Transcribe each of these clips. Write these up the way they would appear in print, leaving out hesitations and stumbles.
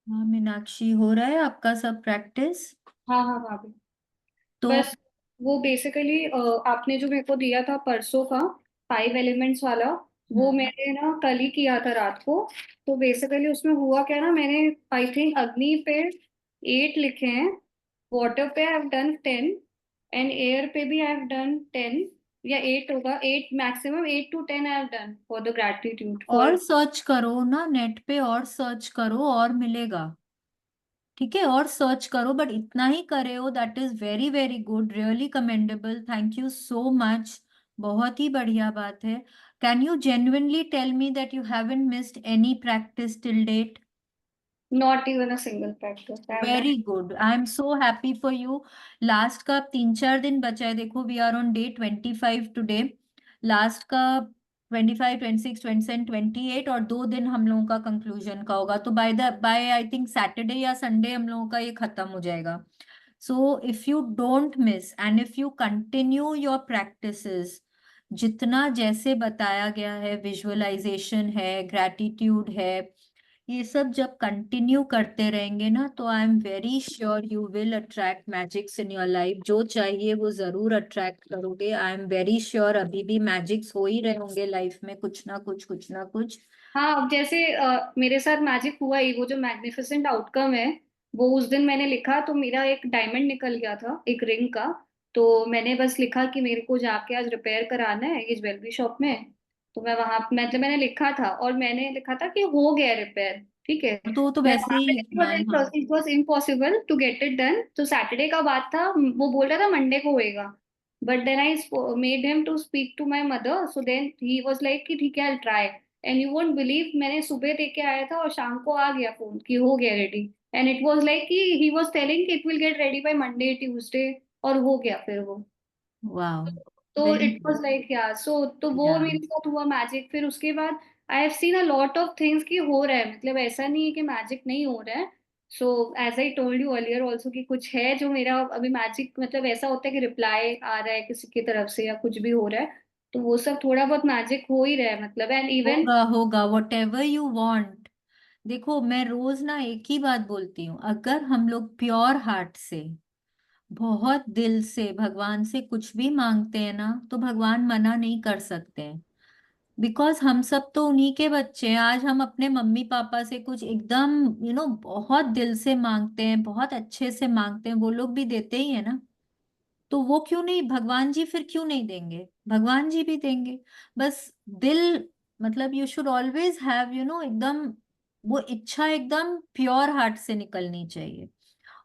हाँ मीनाक्षी, हो रहा है आपका सब प्रैक्टिस? हाँ हाँ भाभी। तो बस वो बेसिकली आपने जो मेरे को दिया था परसों का 5 एलिमेंट्स वाला, वो हम्म, मैंने ना कल ही किया था रात को। तो बेसिकली उसमें हुआ क्या ना, मैंने आई थिंक अग्नि पे 8 लिखे हैं, वाटर पे आई हैव डन 10, एंड एयर पे भी आई हैव डन 10, या 8 होगा, 8 maximum, 8 to 10 I have done for the gratitude और फॉर। सर्च करो ना नेट पे, और सर्च करो और मिलेगा। ठीक है, और सर्च करो, बट इतना ही करे हो that is very very good, really commendable, thank you so much. बहुत ही बढ़िया बात है। Can you genuinely tell me that you haven't missed any practice till date? Not even a single practice I have done. Very good, I am so happy for you. Last का 3-4 दिन बचा है, देखो we are on day 25 today. Last का 25, 26, 27, 28, और 2 दिन हम लोगों का कंक्लूजन का होगा, तो बाय आई थिंक सैटरडे या संडे हम लोगों का ये खत्म हो जाएगा। So if you don't miss and if you continue your practices, जितना जैसे बताया गया है, विजुअलाइजेशन है, ग्रैटिट्यूड है, ये सब जब कंटिन्यू करते रहेंगे ना, तो I am very sure you will attract magics in your life. जो चाहिए वो जरूर अट्रैक्ट करोगे, आई एम वेरी श्योर। अभी भी मैजिक्स हो ही रहे होंगे लाइफ में, कुछ ना कुछ, कुछ ना कुछ। हाँ, अब जैसे मेरे साथ मैजिक हुआ ही, वो जो मैग्निफिसेंट आउटकम है, वो उस दिन मैंने लिखा तो मेरा एक डायमंड निकल गया था, एक रिंग का। तो मैंने बस लिखा कि मेरे को जाके आज रिपेयर कराना है ये ज्वेलरी शॉप में। तो मैं वहां, मतलब मैंने लिखा था और मैंने लिखा था कि हो गया रिपेयर, ठीक है। तो मैं वैसे वहां पे ही लिखा लिखना है, हाँ। It was impossible to get it done, तो सैटरडे का बात था, वो बोल रहा था मंडे को होएगा। But then I made him to speak to my mother, so then he was like कि ठीक है, I try. And you won't believe, मैंने सुबह दे के आया था और शाम को आ गया फोन कि हो गया ready. And it was like कि ही वाज टेलिंग कि it will get ready by Monday Tuesday, और हो गया फिर वो। वाह, तो very it was good. Like, या सो तो वो या मेरे साथ हुआ मैजिक। फिर उसके बाद I have seen a lot of things कि हो रहा है, मतलब ऐसा नहीं है कि मैजिक नहीं हो रहा है। So as I told you earlier also कि कुछ है जो मेरा अभी मैजिक, मतलब ऐसा होता है कि रिप्लाई आ रहा है किसी की तरफ से या कुछ भी हो रहा है, तो वो सब थोड़ा बहुत मैजिक हो ही रहा है, मतलब। एंड इवन होगा होगा, वट एवर यू वॉन्ट। देखो मैं रोज ना एक ही बात बोलती हूँ, अगर हम लोग प्योर हार्ट से, बहुत दिल से भगवान से कुछ भी मांगते हैं ना, तो भगवान मना नहीं कर सकते हैं। बिकॉज हम सब तो उन्हीं के बच्चे हैं। आज हम अपने मम्मी पापा से कुछ एकदम बहुत दिल से मांगते हैं, बहुत अच्छे से मांगते हैं, वो लोग भी देते ही है ना। तो वो क्यों नहीं, भगवान जी फिर क्यों नहीं देंगे? भगवान जी भी देंगे। बस दिल, मतलब यू शुड ऑलवेज हैव एकदम वो इच्छा एकदम प्योर हार्ट से निकलनी चाहिए।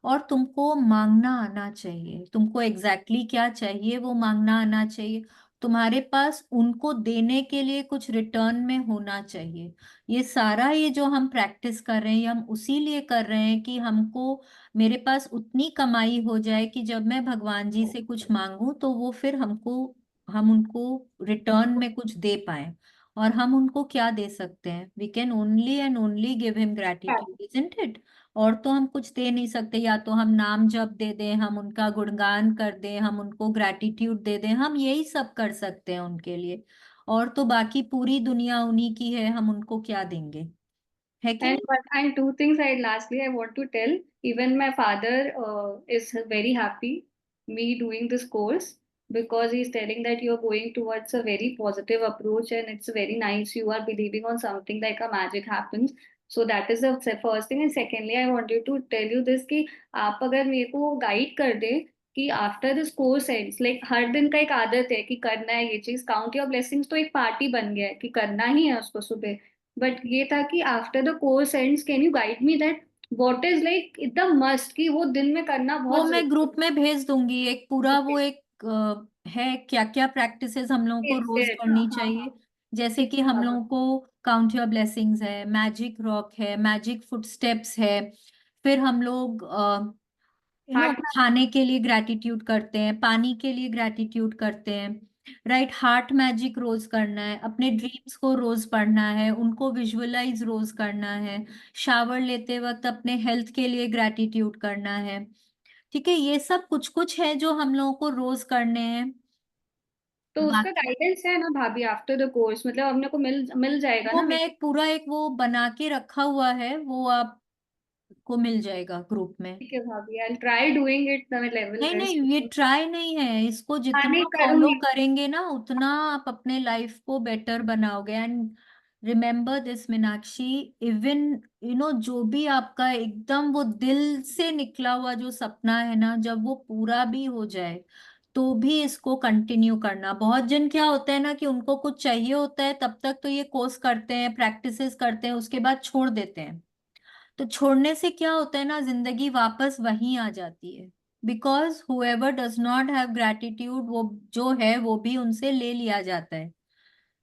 और तुमको मांगना आना चाहिए, तुमको एग्जैक्टली क्या चाहिए वो मांगना आना चाहिए। तुम्हारे पास उनको देने के लिए कुछ रिटर्न में होना चाहिए। ये सारा, ये जो हम प्रैक्टिस कर रहे हैं, ये हम उसी लिए कर रहे हैं कि हमको, मेरे पास उतनी कमाई हो जाए कि जब मैं भगवान जी से कुछ मांगूं तो वो फिर हमको, हम उनको रिटर्न में कुछ दे पाए। और हम उनको क्या दे सकते हैं? We can only and only give him gratitude, isn't it? और तो हम कुछ दे नहीं सकते। या तो हम नाम जप दे दें, हम उनका गुणगान कर दें, हम उनको ग्रैटिट्यूड दे दें, हम यही सब कर सकते हैं उनके लिए। और तो बाकी पूरी दुनिया उन्हीं की है, हम उनको क्या देंगे? है कि And नहीं? but and two things I lastly I want to tell. Even my father is very happy me doing this course, because he's telling that you're going towards a very positive approach and it's very nice. You are believing on something like a magic happens. So that is the first thing. And secondly, I wanted to tell you this कि आप अगर मेरे को guide कर दे कि after this course ends, like हर दिन का एक आदत है कि करना है ये चीज, काउंट योर ब्लेसिंग्स तो एक पार्टी बन गया है कि करना ही है उसको सुबह। बट ये था कि after the course ends can you guide me that what is like एकदम मस्ट कि वो दिन में करना वो बहुत मैं जरूरी ग्रुप में भेज दूंगी एक पूरा, है। वो एक है क्या क्या प्रैक्टिसेस हम लोगों को रोज करनी हाँ चाहिए। हाँ, जैसे ठीक कि हम है। लोगों को काउंट योर ब्लेसिंग्स है, मैजिक रॉक है, मैजिक फुटस्टेप्स है। फिर हम लोग हार्ट में। खाने के लिए ग्रैटिट्यूड करते हैं, पानी के लिए ग्रैटिट्यूड करते हैं। राइट, हार्ट मैजिक रोज करना है, अपने ड्रीम्स को रोज पढ़ना है, उनको विजुअलाइज रोज करना है। शावर लेते वक्त अपने हेल्थ के लिए ग्रैटिट्यूड करना है। ठीक है, ये सब कुछ कुछ है जो हम लोगों को रोज करने हैं। तो उसका बाकी गाइडेंस है ना भाभी आफ्टर द कोर्स, मतलब हमने को मिल मिल जाएगा वो ना मैं मेरे एक पूरा, एक वो बना के रखा हुआ है, वो आप आपको मिल जाएगा ग्रुप में। ठीक है भाभी, I try doing it level नहीं नहीं, बेस्ट। ये ट्राई नहीं है, इसको हाँ नहीं जितना फॉलो करूंगी। करेंगे ना उतना आप अपने लाइफ को बेटर बनाओगे। And remember this Meenakshi, even जो भी आपका एकदम वो दिल से निकला हुआ जो सपना है ना, जब वो पूरा भी हो जाए तो भी इसको कंटिन्यू करना। बहुत जन क्या होता है ना कि उनको कुछ चाहिए होता है, तब तक तो ये कोर्स करते हैं, प्रैक्टिसेस करते हैं, उसके बाद छोड़ देते हैं। तो छोड़ने से क्या होता है ना, जिंदगी वापस वहीं आ जाती है। Because whoever does not have gratitude, वो जो है वो भी उनसे ले लिया जाता है।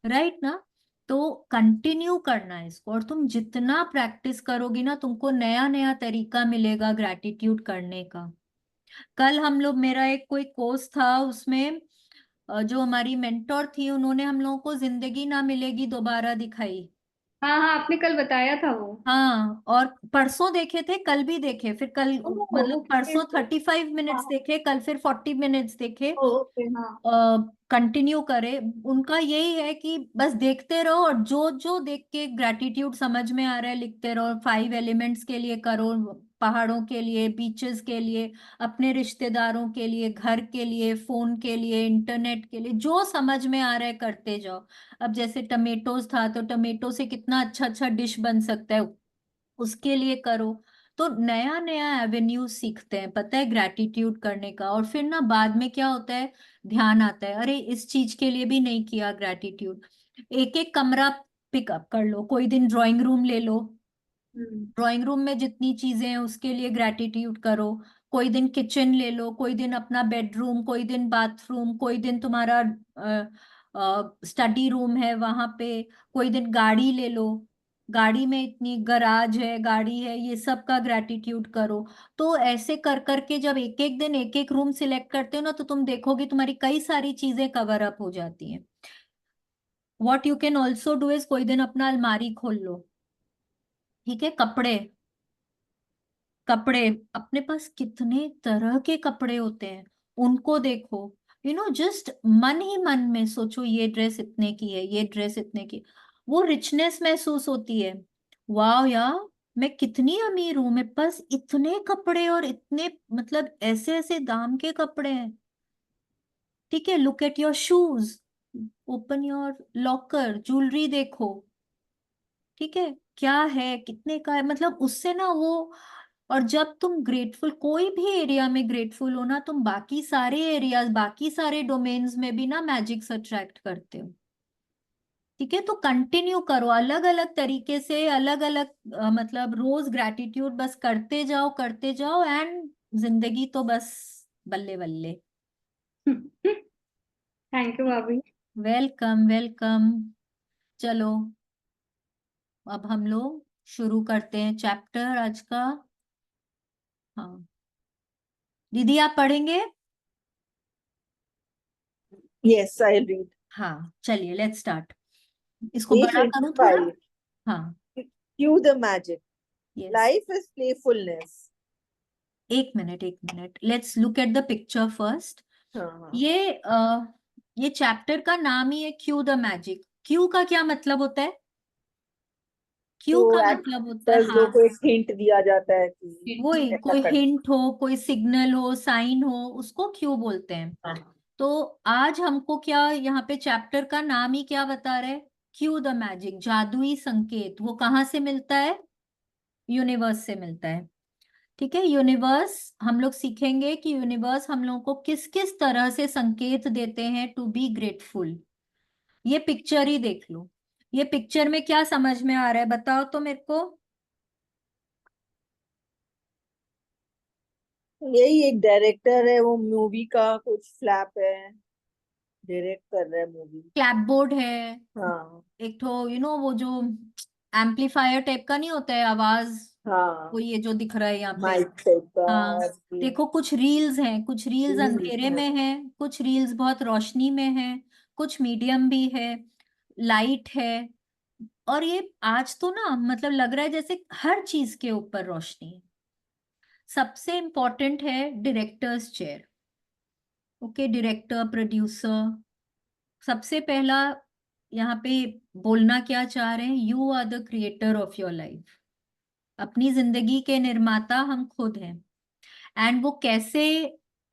राइट ना? तो कंटिन्यू करना है इसको, और तुम जितना प्रैक्टिस करोगी ना, तुमको नया नया तरीका मिलेगा ग्रैटिट्यूड करने का। कल हम लोग, मेरा एक कोई कोर्स था, उसमें जो हमारी मेंटोर थी, उन्होंने हम लोगों को जिंदगी ना मिलेगी दोबारा दिखाई। हाँ हाँ, आपने कल बताया था वो। हाँ, और परसों देखे थे, कल भी देखे, फिर कल ओह मतलब ओके। परसों 35 मिनट्स हाँ। देखे, कल फिर 40 मिनट्स देखे। ओके हाँ। कंटिन्यू करे। उनका यही है कि बस देखते रहो, और जो जो देख के ग्रेटिट्यूड समझ में आ रहा है लिखते रहो। 5 एलिमेंट्स के लिए करो, पहाड़ों के लिए, बीचेस के लिए, अपने रिश्तेदारों के लिए, घर के लिए, फोन के लिए, इंटरनेट के लिए, जो समझ में आ रहा है करते जाओ। अब जैसे टमेटोज था, तो टमेटो से कितना अच्छा अच्छा डिश बन सकता है, उसके लिए करो। तो नया नया एवेन्यू सीखते हैं, पता है, ग्रैटिट्यूड करने का। और फिर ना बाद में क्या होता है, ध्यान आता है, अरे इस चीज के लिए भी नहीं किया ग्रैटिट्यूड। एक एक कमरा पिकअप कर लो, कोई दिन ड्राइंग रूम ले लो, हम्म। ड्राइंग रूम में जितनी चीजें हैं उसके लिए ग्रैटिट्यूड करो। कोई दिन किचन ले लो, कोई दिन अपना बेडरूम, कोई दिन बाथरूम, कोई दिन तुम्हारा स्टडी रूम है वहां पे, कोई दिन गाड़ी ले लो, गाड़ी में इतनी गराज है, गाड़ी है, ये सब का ग्रैटिट्यूड करो। तो ऐसे कर करके जब एक एक दिन एक एक रूम सिलेक्ट करते हो ना, तो तुम देखोगे तुम्हारी कई सारी चीजें कवर अप हो जाती हैं। What you can also do is, कोई दिन अपना अलमारी खोल लो। ठीक है? कपड़े, कपड़े अपने पास कितने तरह के कपड़े होते हैं, उनको देखो। जस्ट मन ही मन में सोचो, ये ड्रेस इतने की है, ये ड्रेस इतने की। वो रिचनेस महसूस होती है। वाह यार, मैं कितनी अमीर हूं, मेरे पास इतने कपड़े, और इतने मतलब ऐसे ऐसे दाम के कपड़े हैं। ठीक है? Look at your shoes, open your locker, jewellery देखो। ठीक है? क्या है, कितने का है, मतलब उससे ना वो। और जब तुम ग्रेटफुल, कोई भी एरिया में ग्रेटफुल हो ना, तुम बाकी सारे एरियाज, बाकी सारे डोमेन्स में भी ना मैजिक्स अट्रैक्ट करते हो। ठीक है? तो कंटिन्यू करो, अलग अलग तरीके से, अलग अलग मतलब रोज ग्रैटिट्यूड बस करते जाओ, एंड जिंदगी तो बस बल्ले बल्ले। थैंक यू भाभी। Welcome welcome. चलो, अब हम लोग शुरू करते हैं चैप्टर आज का। हाँ, दीदी आप पढ़ेंगे? Yes, I'll read. हाँ चलिए, लेट्स स्टार्ट। इसको Day बड़ा करूं थोड़ा? 25. हाँ। Cue the magic. Yes. Life is playfulness. एक मिनट एक minute, let's look at the picture first. हाँ, ये ये चैप्टर का नाम ही है क्यू द मैजिक। क्यू का क्या मतलब होता है? क्यू तो का मतलब होता है, एक्टर्स हाँ, को एक हिंट दिया जाता है कि वही, ऐसा कोई कर। हिंट हो, कोई सिग्नल हो, साइन हो, उसको क्यू बोलते हैं। हाँ, तो आज हमको क्या, यहाँ पे चैप्टर का नाम ही क्या बता रहे? क्यू द मैजिक, जादुई संकेत। वो कहाँ से मिलता है? यूनिवर्स से मिलता है। ठीक है? यूनिवर्स, हम लोग सीखेंगे कि यूनिवर्स हम लोगों को किस किस तरह से संकेत देते हैं टू बी ग्रेटफुल। ये पिक्चर ही देख लो, ये पिक्चर में क्या समझ में आ रहा है, बताओ तो मेरे को। यही एक डायरेक्टर है, वो मूवी का कुछ फ्लैप है, डायरेक्ट कर रहा है मूवी। क्लैपबोर्ड है, हाँ एक तो वो जो एम्पलीफायर टाइप का नहीं होता है आवाज, वो हाँ, ये जो दिख रहा है यहाँ पे। माइक टाइप का हाँ, और भी देखो कुछ रील्स हैं, कुछ रील्स रील्स अंधेरे है। में हैं, कुछ रील्स बहुत रोशनी में हैं, कुछ मीडियम भी है, लाइट है। और ये आज तो ना मतलब लग रहा है जैसे हर चीज के ऊपर रोशनी है। सबसे इम्पोर्टेंट है directors chair. Okay, director, producer, सबसे पहला यहाँ पे बोलना क्या चाह रहे हैं, you are the creator of your life. अपनी जिंदगी के निर्माता हम खुद हैं। एंड वो कैसे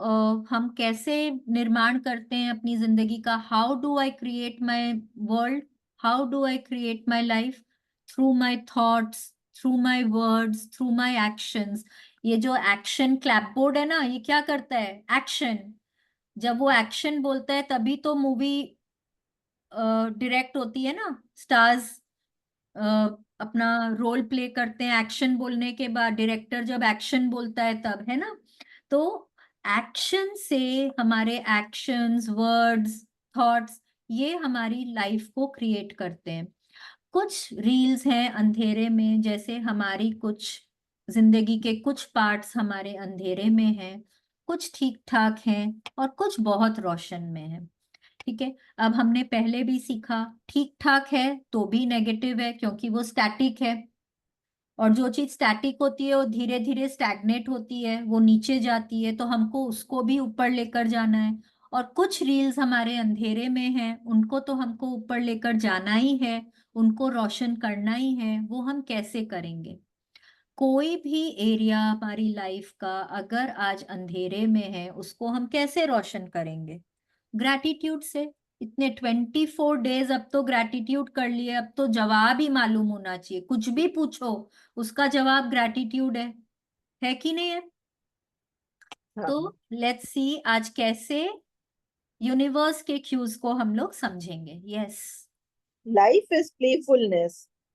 हम कैसे निर्माण करते हैं अपनी जिंदगी का? How do I create my world, how do I create my life? Through my thoughts, through my words, through my actions. ये जो एक्शन क्लैपबोर्ड है ना, ये क्या करता है? एक्शन। जब वो एक्शन बोलता है तभी तो मूवी डायरेक्ट होती है ना। स्टार्स अपना रोल प्ले करते हैं एक्शन बोलने के बाद। डायरेक्टर जब एक्शन बोलता है तब, है ना? तो एक्शन से, हमारे एक्शंस, वर्ड्स, थॉट्स, ये हमारी लाइफ को क्रिएट करते हैं। कुछ रील्स हैं अंधेरे में, जैसे हमारी कुछ जिंदगी के कुछ पार्ट्स हमारे अंधेरे में हैं, कुछ ठीक ठाक हैं और कुछ बहुत रोशन में हैं। ठीक है। अब हमने पहले भी सीखा, ठीक ठाक है तो भी नेगेटिव है क्योंकि वो स्टैटिक है, और जो चीज स्टैटिक होती है वो धीरे धीरे स्टैग्नेट होती है, वो नीचे जाती है, तो हमको उसको भी ऊपर लेकर जाना है। और कुछ रील्स हमारे अंधेरे में हैं, उनको तो हमको ऊपर लेकर जाना ही है, उनको रोशन करना ही है। वो हम कैसे करेंगे? कोई भी एरिया हमारी लाइफ का अगर आज अंधेरे में है, उसको हम कैसे रोशन करेंगे? ग्रैटिट्यूड से। इतने 24 डेज अब तो ग्रैटिट्यूड कर लिए, अब तो जवाब ही मालूम होना चाहिए, कुछ भी पूछो उसका जवाब ग्रैटिट्यूड है कि नहीं है? तो हाँ, लेट्स सी आज कैसे यूनिवर्स के क्यूज को हम लोग समझेंगे। Yes. life is playfulness.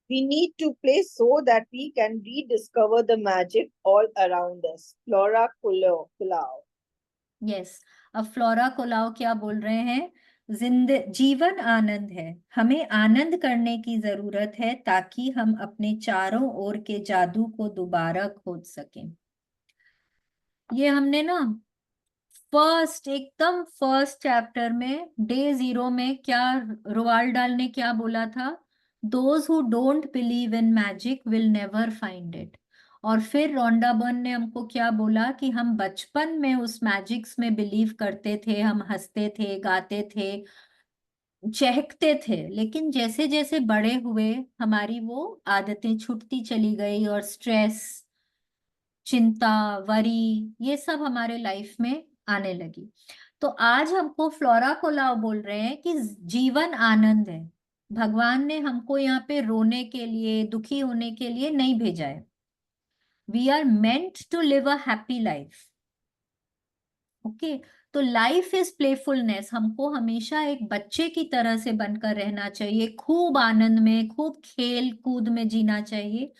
We need to play so that we can rediscover the magic all around us. Flora Kulau. Yes. अब फ्लोरा कोलाओ क्या बोल रहे हैं? जीवन आनंद है, हमें आनंद करने की जरूरत है ताकि हम अपने चारों ओर के जादू को दोबारा खोज सकें। ये हमने ना एकदम फर्स्ट चैप्टर में डे 0 में क्या, रोवाल्ड डाल ने क्या बोला था? Those who don't believe in magic will never find it. और फिर रोंडा बर्न ने हमको क्या बोला कि हम बचपन में उस मैजिक्स में बिलीव करते थे, हम हंसते थे, गाते थे, चहकते थे, लेकिन जैसे जैसे बड़े हुए हमारी वो आदतें छूटती चली गई और स्ट्रेस, चिंता, वरी, ये सब हमारे लाइफ में आने लगी। तो आज हमको फ्लोरा कोलाव बोल रहे हैं कि जीवन आनंद है। भगवान ने हमको यहाँ पे रोने के लिए, दुखी होने के लिए नहीं भेजा है। We are meant to live a happy life. Okay. तो लाइफ इज प्लेफुलनेस, हमको हमेशा एक बच्चे की तरह से बनकर रहना चाहिए, खूब आनंद में, खूब खेल कूद में जीना चाहिए।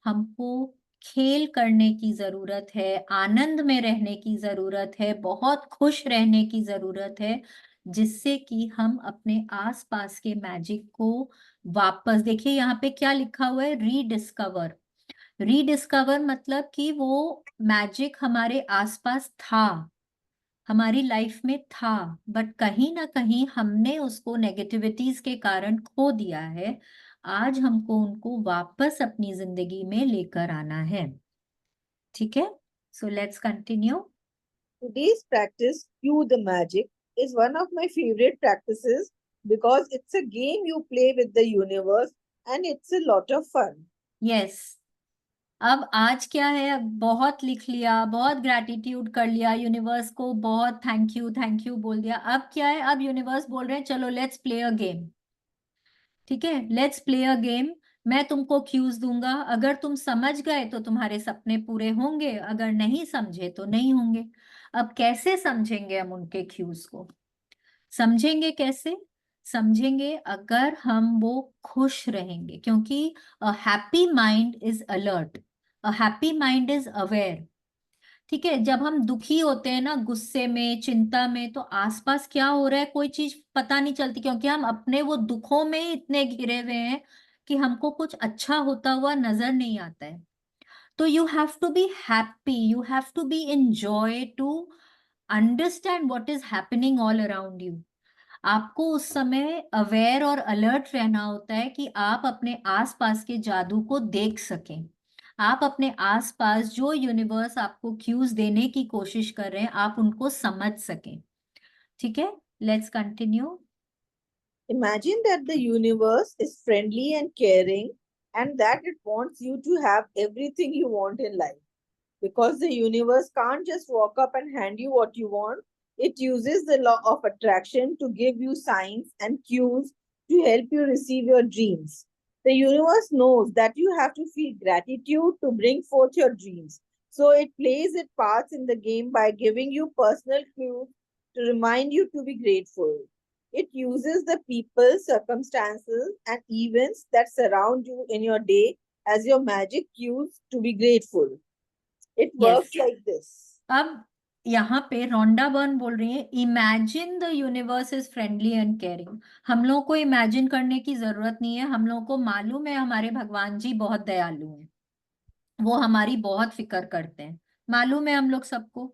हमको खेल करने की जरूरत है, आनंद में रहने की जरूरत है, बहुत खुश रहने की जरूरत है, जिससे कि हम अपने आसपास के मैजिक को वापस, देखिए यहाँ पे क्या लिखा हुआ है, रीडिस्कवर। रीडिस्कवर मतलब कि वो मैजिक हमारे आसपास था, हमारी लाइफ में था, बट कहीं ना कहीं हमने उसको नेगेटिविटीज के कारण खो दिया है। आज हमको उनको वापस अपनी जिंदगी में लेकर आना है। ठीक है। So let's continue. Today's practice, Cue the Magic, is one of my favorite practices because it's a game you play with the universe and it's a lot of fun. Yes. अब आज क्या है, अब बहुत लिख लिया, बहुत ग्रैटिट्यूड कर लिया, यूनिवर्स को बहुत थैंक यू बोल दिया। अब क्या है, अब यूनिवर्स बोल रहे हैं चलो लेट्स प्ले अ गेम। ठीक है, लेट्स प्ले अ गेम। मैं तुमको क्यूज दूंगा, अगर तुम समझ गए तो तुम्हारे सपने पूरे होंगे, अगर नहीं समझे तो नहीं होंगे। अब कैसे समझेंगे हम उनके क्यूज को? समझेंगे कैसे? समझेंगे अगर हम वो खुश रहेंगे, क्योंकि a happy mind is alert, a happy mind is aware. ठीक है। जब हम दुखी होते हैं ना, गुस्से में, चिंता में, तो आसपास क्या हो रहा है कोई चीज पता नहीं चलती, क्योंकि हम अपने वो दुखों में ही इतने घिरे हुए हैं कि हमको कुछ अच्छा होता हुआ नजर नहीं आता है। तो you have to be happy, you have to be in joy to understand what is happening all around you. आपको उस समय अवेयर और अलर्ट रहना होता है कि आप अपने आसपास के जादू को देख सकें, आप अपने आसपास जो यूनिवर्स आपको क्यूज देने की कोशिश कर रहे हैं आप उनको समझ सकें। ठीक है। Let's continue. Imagine that the universe is friendly and caring and that it wants you to have everything you want in life. Because the universe can't just walk up and hand you what you want. It uses the law of attraction to give you signs and cues to help you receive your dreams. The universe knows that you have to feel gratitude to bring forth your dreams. So it plays its parts in the game by giving you personal clues to remind you to be grateful. It uses the people, circumstances, and events that surround you in your day as your magic cues to be grateful. It works Yes. like this. अब यहाँ पे Rhonda Byrne बोल रही है, imagine the universe is friendly and caring. हम लोगों को imagine करने की जरूरत नहीं है, हम लोगों को मालूम है हमारे भगवान जी बहुत दयालु हैं, वो हमारी बहुत फिक्र करते हैं, मालूम है हम लोग सबको,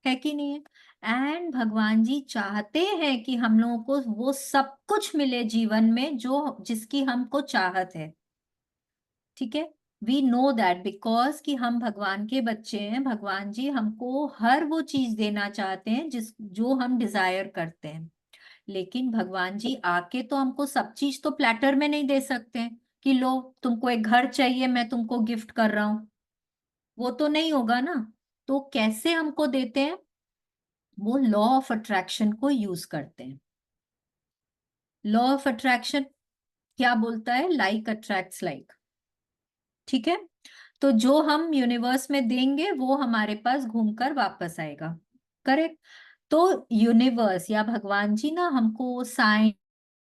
है कि नहीं है। एंड भगवान जी चाहते हैं कि हम लोगों को वो सब कुछ मिले जीवन में जो जिसकी हमको चाहत है, ठीक है। वी नो दैट बिकॉज कि हम भगवान के बच्चे हैं, भगवान जी हमको हर वो चीज देना चाहते हैं जो हम डिजायर करते हैं। लेकिन भगवान जी आके तो हमको सब चीज तो प्लेटर में नहीं दे सकते हैं कि लो तुमको एक घर चाहिए मैं तुमको गिफ्ट कर रहा हूं, वो तो नहीं होगा ना। तो कैसे हमको देते हैं, वो लॉ ऑफ अट्रैक्शन को यूज करते हैं। लॉ ऑफ अट्रैक्शन क्या बोलता है, लाइक अट्रैक्ट्स लाइक, ठीक है। तो जो हम यूनिवर्स में देंगे वो हमारे पास घूमकर वापस आएगा, करेक्ट। तो यूनिवर्स या भगवान जी ना हमको साइन